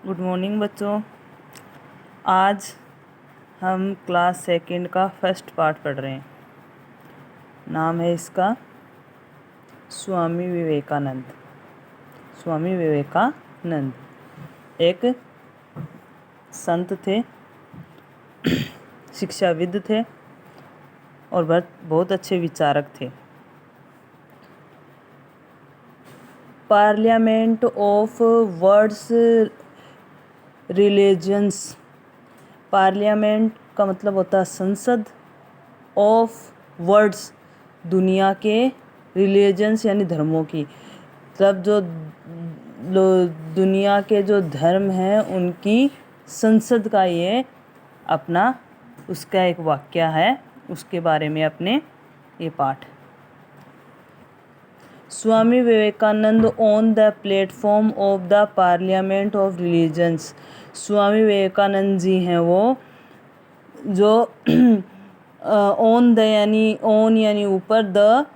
Good morning बच्चों। आज हम क्लास सेकंड का फर्स्ट पार्ट पढ़ रहे हैं। नाम है इसका स्वामी विवेकानंद। स्वामी विवेकानंद एक संत थे, शिक्षाविद थे और बहुत अच्छे विचारक थे। Parliament of words religions. Parliament का मतलब होता है संसद, ऑफ वर्ड्स दुनिया के, रिलीजन्स यानी धर्मों की। मतलब जो दुनिया के जो धर्म हैं उनकी संसद का ये अपना उसका एक वाक्य है, उसके बारे में अपने ये पाठ। Swami Vivekananda on the platform of the parliament of religions. Swami Vivekananda ji हैं वो जो ऑन द यानी ऊपर, द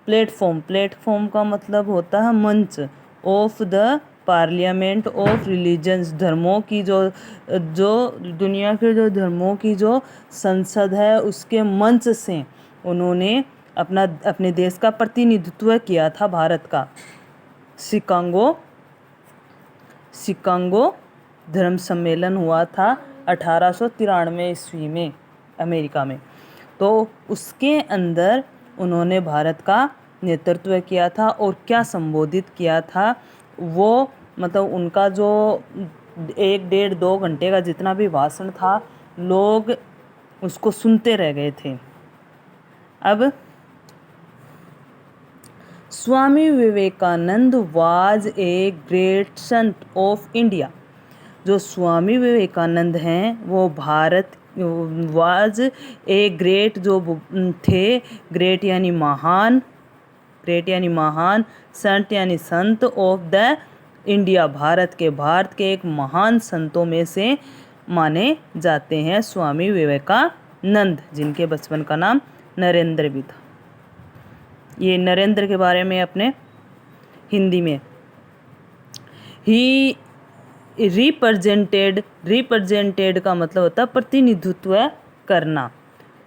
प्लेटफॉर्म का मतलब होता है मंच, of the parliament of religions धर्मों की जो दुनिया के जो धर्मों की जो संसद है उसके मंच से उन्होंने अपने देश का प्रतिनिधित्व किया था, भारत का। शिकागो धर्म सम्मेलन हुआ था 1893 ईस्वी में अमेरिका में। तो उसके अंदर उन्होंने भारत का नेतृत्व किया था और क्या संबोधित किया था वो, मतलब उनका जो 1-1.5-2 घंटे का जितना भी भाषण था, लोग उसको सुनते रह गए थे। अब Swami Vivekananda was a great Sant of India. जो स्वामी विवेकानंद हैं वो भारत वाज ए ग्रेट जो थे, ग्रेट यानी महान, संत यानी संत, ऑफ द इंडिया भारत के एक महान संतों में से माने जाते हैं स्वामी विवेकानंद, जिनके बचपन का नाम नरेंद्र भी था। ये नरेंद्र के बारे में अपने हिंदी में, ही रिप्रेजेंटेड का मतलब होता है प्रतिनिधित्व करना।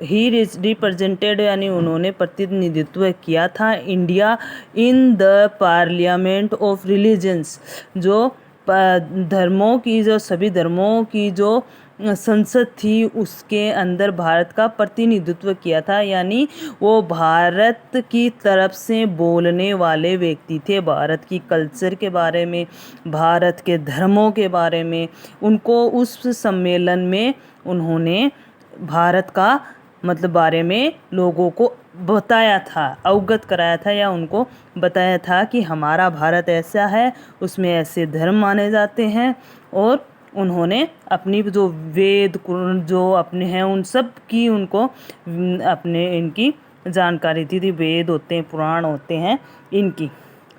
ही रिप्रेजेंटेड यानी उन्होंने प्रतिनिधित्व किया था India in the parliament of religions, जो धर्मों की, जो सभी धर्मों की जो संसद थी उसके अंदर भारत का प्रतिनिधित्व किया था। यानी वो भारत की तरफ से बोलने वाले व्यक्ति थे, भारत की कल्चर के बारे में, भारत के धर्मों के बारे में। उनको उस सम्मेलन में उन्होंने भारत का मतलब बारे में लोगों को बताया था, अवगत कराया था, या उनको बताया था कि हमारा भारत ऐसा है, उसमें ऐसे धर्म माने जाते हैं। और उन्होंने अपनी जो वेद जो अपने हैं उन सब की उनको इनकी जानकारी दी थी। वेद होते हैं, पुराण होते हैं, इनकी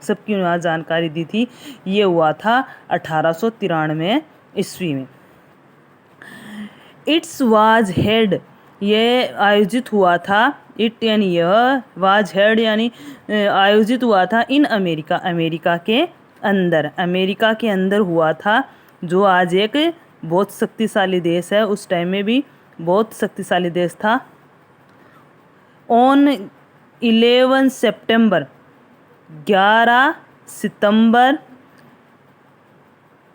सबकी उन्होंने जानकारी दी थी। ये हुआ था 1893 ईस्वी में। इट्स वाज हेड, ये आयोजित हुआ था, इट यानी यह, वाज हेड यानी आयोजित हुआ था इन अमेरिका, अमेरिका के अंदर हुआ था, जो आज एक बहुत शक्तिशाली देश है, उस टाइम में भी बहुत शक्तिशाली देश था। ऑन 11 सितंबर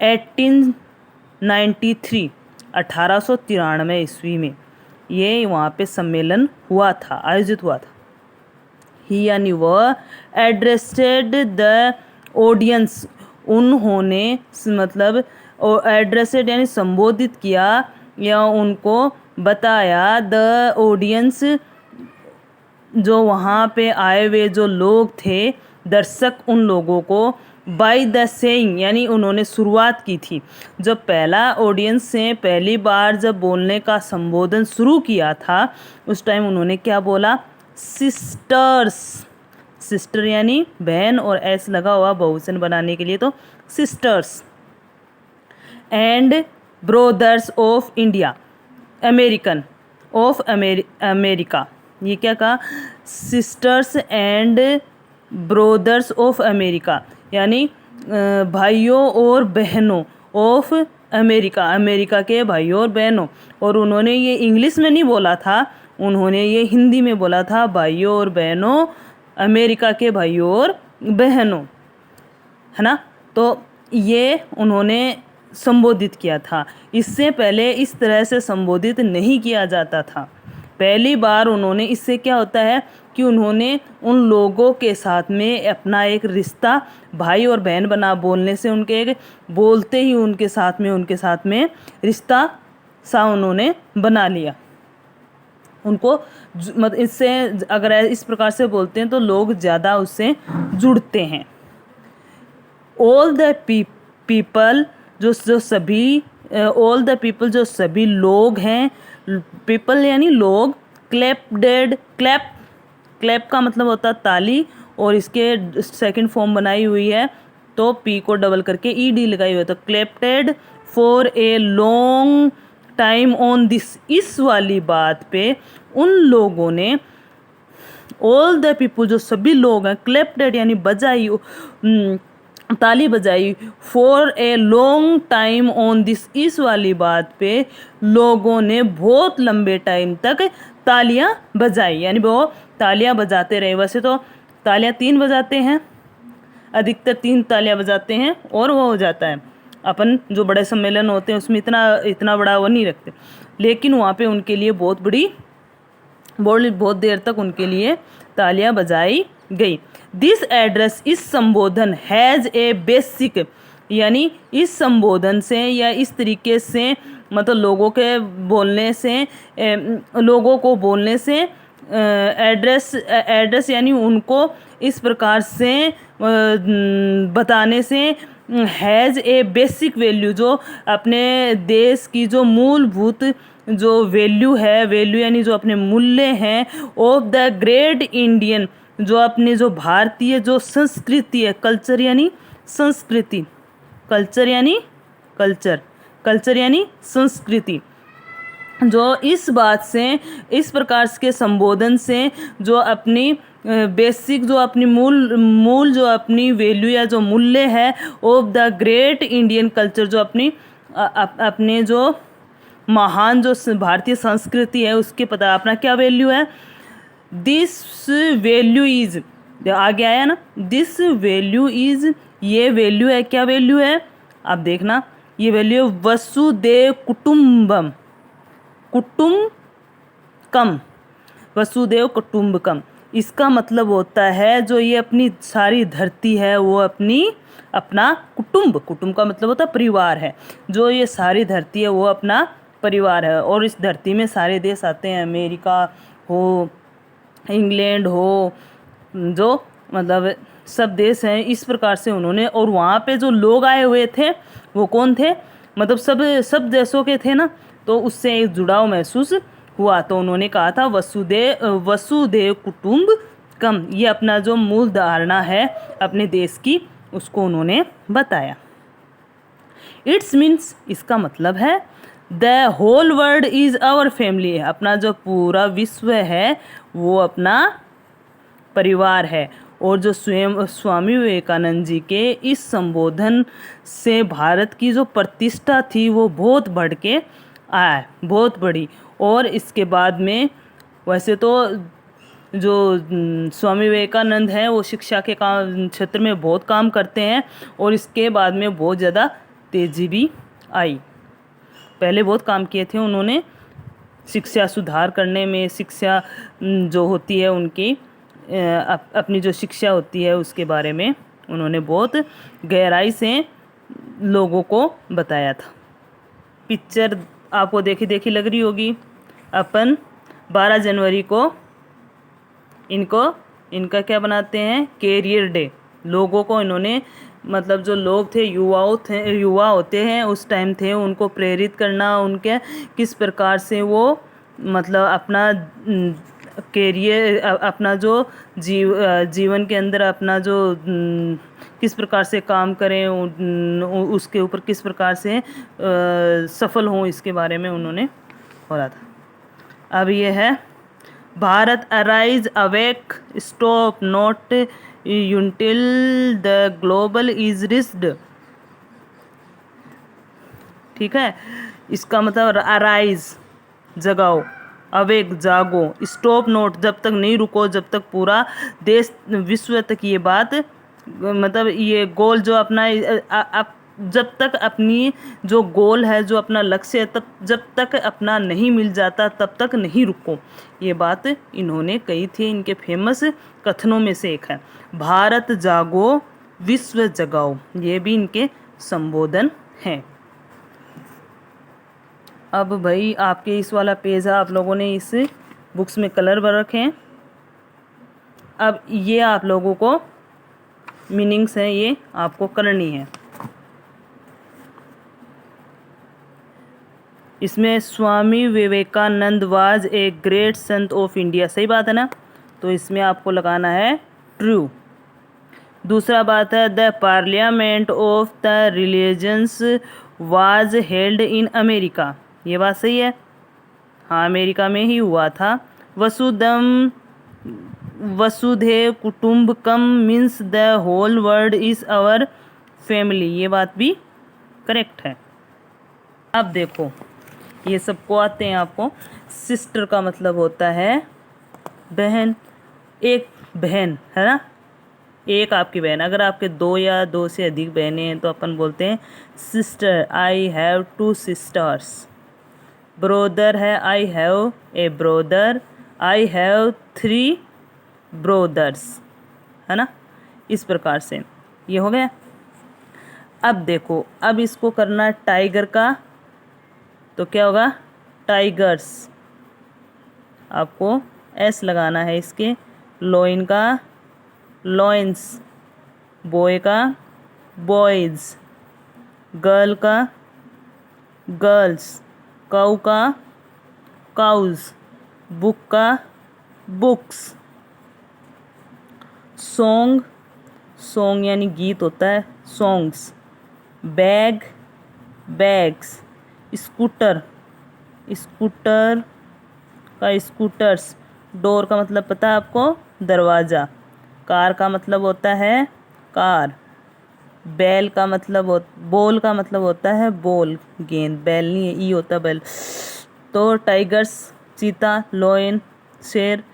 1893 1893 ईस्वी में ये वहाँ पे सम्मेलन हुआ था, आयोजित हुआ था। ही यानी वह, एड्रेस्ड द ऑडियंस, उन्होंने मतलब एड्रेस्ड यानी संबोधित किया या उनको बताया, द ऑडियंस जो वहाँ पे आए हुए जो लोग थे, दर्शक, उन लोगों को, बाय द सेइंग यानी उन्होंने शुरुआत की थी। जब पहला ऑडियंस से पहली बार जब बोलने का संबोधन शुरू किया था उस टाइम उन्होंने क्या बोला, सिस्टर्स, सिस्टर यानी बहन और एस लगा हुआ बहुवचन बनाने के लिए, तो sisters, and brothers of India, American of America. ये क्या कहा, sisters and brothers of America, यानी भाइयों और बहनों ऑफ अमेरिका, अमेरिका के भाइयों और बहनों। और उन्होंने ये इंग्लिश में नहीं बोला था, उन्होंने ये हिंदी में बोला था, भाइयों और बहनों, अमेरिका के भाइयों और बहनों, है ना। तो ये उन्होंने संबोधित किया था। इससे पहले इस तरह से संबोधित नहीं किया जाता था। पहली बार उन्होंने, इससे क्या होता है कि उन्होंने उन लोगों के साथ में अपना एक रिश्ता भाई और बहन बना, बोलने से उनके एक, बोलते ही उनके साथ में रिश्ता सा उन्होंने बना लिया। उनको मतलब इससे, अगर इस प्रकार से बोलते हैं तो लोग ज़्यादा उससे जुड़ते हैं। ऑल द पीपल, जो सभी, ऑल द पीपल जो सभी लोग हैं, पीपल यानी लोग, क्लैप्डेड, क्लैप का मतलब होता है ताली, और इसके सेकंड फॉर्म बनाई हुई है तो पी को डबल करके ईडी लगाई हुई है, तो clapped for a long time on this, इस वाली बात पे उन लोगों ने, ऑल द पीपल जो सभी लोग हैं, क्लैप्टेड यानी बजाई, ताली बजाई, for a long time on this, इस वाली बात पे लोगों ने बहुत लंबे टाइम तक तालियां बजाई, यानी वो तालियां बजाते रहे। वैसे तो तालियां 3 बजाते हैं, अधिकतर 3 तालियां बजाते हैं और वो हो जाता है। अपन जो बड़े सम्मेलन होते हैं उसमें इतना बड़ा वो नहीं रखते, लेकिन वहाँ पे उनके लिए बहुत देर तक उनके लिए तालियां बजाई गई। दिस एड्रेस, इस संबोधन, हैज़ ए बेसिक, यानी इस संबोधन से या इस तरीके से, मतलब लोगों को बोलने से एड्रेस यानी उनको इस प्रकार से बताने से, हैज़ ए बेसिक वैल्यू, जो अपने देश की जो मूलभूत जो वैल्यू है, वैल्यू यानी जो अपने मूल्य हैं, ऑफ द ग्रेट इंडियन, जो अपने जो भारतीय जो संस्कृति है, कल्चर यानी संस्कृति, कल्चर यानी संस्कृति, जो इस बात से, इस प्रकार के संबोधन से जो अपनी बेसिक, जो अपनी मूल जो अपनी वैल्यू या जो मूल्य है, of the great Indian culture, जो अपने जो महान जो भारतीय संस्कृति है उसके पता अपना क्या वैल्यू है। दिस वैल्यू इज, आगे आया ना, दिस वैल्यू इज, ये वैल्यू है, क्या वैल्यू है, आप देखना, ये वैल्यू वसुदेव कुटुंबकम, वसुदेव कुटुंबकम। इसका मतलब होता है जो ये अपनी सारी धरती है वो अपना कुटुंब का मतलब होता है परिवार है, जो ये सारी धरती है वो अपना परिवार है। और इस धरती में सारे देश आते हैं, अमेरिका हो, इंग्लैंड हो, जो मतलब सब देश हैं, इस प्रकार से उन्होंने। और वहाँ पे जो लोग आए हुए थे वो कौन थे, मतलब सब देशों के थे ना, तो उससे एक जुड़ाव महसूस हुआ, तो उन्होंने कहा था वसुदेव कुटुंबकम, ये अपना जो मूल धारणा है अपने देश की उसको उन्होंने बताया। इट्स मीन्स, इसका मतलब है, the whole world is our family, अपना जो पूरा विश्व है वो अपना परिवार है। और जो स्वयं स्वामी विवेकानंद जी के इस संबोधन से भारत की जो प्रतिष्ठा थी वो बहुत बढ़ के आया, बहुत बड़ी। और इसके बाद में, वैसे तो जो स्वामी विवेकानंद हैं वो शिक्षा के क्षेत्र में बहुत काम करते हैं, और इसके बाद में बहुत ज़्यादा तेज़ी भी आई। पहले बहुत काम किए थे उन्होंने शिक्षा सुधार करने में, शिक्षा जो होती है उनकी अपनी जो शिक्षा होती है उसके बारे में उन्होंने बहुत गहराई से लोगों को बताया था। पिक्चर आपको देखी लग रही होगी। अपन 12 जनवरी को इनका क्या बनाते हैं, कैरियर डे। लोगों को इन्होंने, मतलब जो लोग थे, युवा होते हैं उस टाइम थे, उनको प्रेरित करना, उनके किस प्रकार से वो मतलब अपना कैरियर, अपना जो जीवन के अंदर अपना जो किस प्रकार से काम करें, उसके ऊपर किस प्रकार से सफल हों, इसके बारे में उन्होंने बोला था। अब ये है Bharat arise awake stop not until the global is reached. ठीक है। इसका मतलब अराइज, जगाओ, अवेक, जागो, स्टॉप नोट, जब तक नहीं रुको, जब तक पूरा देश विश्व तक ये बात, मतलब ये गोल जो अपना जब तक अपनी जो गोल है, जो अपना लक्ष्य है, तब जब तक अपना नहीं मिल जाता तब तक नहीं रुको। ये बात इन्होंने कही थी। इनके फेमस कथनों में से एक है भारत जागो विश्व जगाओ। ये भी इनके संबोधन हैं। अब भाई आपके इस वाला पेज है, आप लोगों ने इस बुक्स में कलर भर रखे हैं। अब ये आप लोगों को मीनिंग्स हैं, ये आपको करनी है। इसमें Swami Vivekananda was a great Sant of India, सही बात है ना, तो इसमें आपको लगाना है ट्रू। दूसरा बात है the parliament of the religions was held in America, ये बात सही है, हाँ अमेरिका में ही हुआ था। वसुधैव कुटुंबकम means the whole world is our family, ये बात भी करेक्ट है। अब देखो ये सबको आते हैं आपको। सिस्टर का मतलब होता है बहन, एक बहन है ना, एक आपकी बहन। अगर आपके दो या दो से अधिक बहनें हैं तो अपन बोलते हैं sister, I have 2 sisters. Brother है I have a brother, I have 3 brothers, है ना। इस प्रकार से ये हो गया। अब देखो, अब इसको करना टाइगर का, तो क्या होगा टाइगर्स, आपको एस लगाना है इसके। लॉइन का लॉइन्स, बॉय का बॉयज़, गर्ल का गर्ल्स, काऊ का काउज, बुक का बुक्स, सॉन्ग, सॉन्ग यानी गीत होता है songs, bag bags, scooter, scooter का स्कूटर्स, डोर का मतलब पता है आपको दरवाज़ा, कार का मतलब होता है कार, बैल का मतलब बॉल का मतलब होता है बॉल, गेंद, बैल नहीं है, ई होता है बैल। तो टाइगर्स चीता, लॉयन शेर,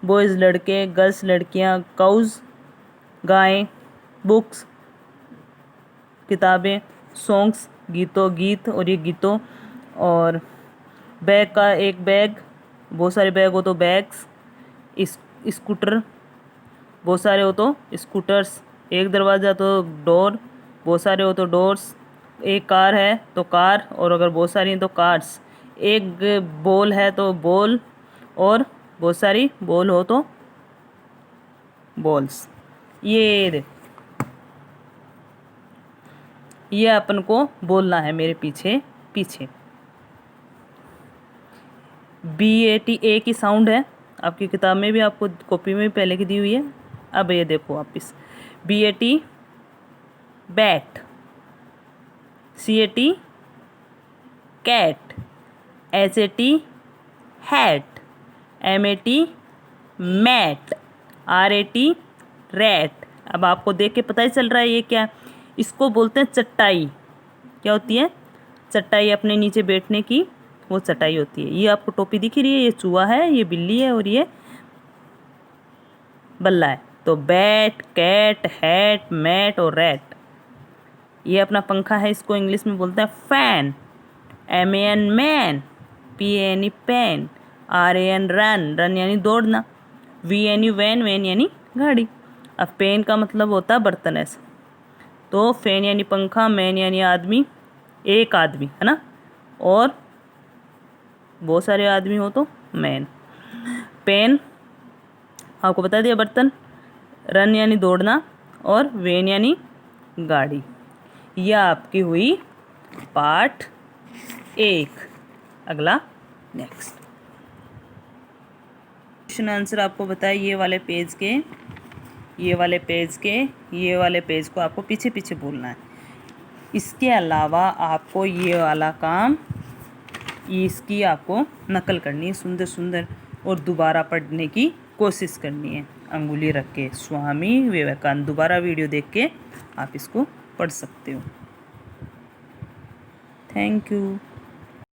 बॉयज़ लड़के, गर्ल्स लड़कियां, काउज गायें, बुक्स किताबें, सॉन्ग्स गीत और ये गीतों, और बैग का एक बैग, बहुत सारे बैग हो तो बैग्स, स्कूटर बहुत सारे हो तो स्कूटर्स, एक दरवाज़ा तो डोर, बहुत सारे हो तो डोर्स, एक कार है तो कार, और अगर बहुत सारी हैं तो कार्स, एक बॉल है तो बॉल, और बहुत सारी बॉल हो तो बॉल्स। ये अपन को बोलना है मेरे पीछे पीछे। BAT ए की साउंड है, आपकी किताब में भी, आपको कॉपी में भी पहले की दी हुई है। अब ये देखो आप इस BAT bat, CAT cat, HAT hat, MAT mat, RAT rat. अब आपको देख के पता ही चल रहा है ये क्या, इसको बोलते हैं चटाई। क्या होती है चटाई, अपने नीचे बैठने की वो चटाई होती है। ये आपको टोपी दिख रही है, ये चूहा है, ये बिल्ली है और ये बल्ला है। तो बैट, कैट, हैट, मैट और रैट। ये अपना पंखा है, इसको इंग्लिश में बोलते हैं fan, MAN man, PAN pan, RAN ran, ran यानी दौड़ना, VAN वैन, वैन यानी गाड़ी। अब पेन का मतलब होता है बर्तन ऐसा, तो फैन यानी पंखा, मैन यानी आदमी, एक आदमी है ना, और बहुत सारे आदमी हो तो मैन। पेन आपको बता दिया बर्तन, रन यानी दौड़ना, और वैन यानी गाड़ी। यह आपकी हुई पार्ट 1। अगला नेक्स्ट क्वेश्चन आंसर आपको बताए, ये वाले पेज के, ये वाले पेज को आपको पीछे पीछे बोलना है। इसके अलावा आपको ये वाला काम, इसकी आपको नकल करनी है सुंदर सुंदर, और दोबारा पढ़ने की कोशिश करनी है अंगुली रख के। स्वामी विवेकानंद, दोबारा वीडियो देख के आप इसको पढ़ सकते हो। Thank you.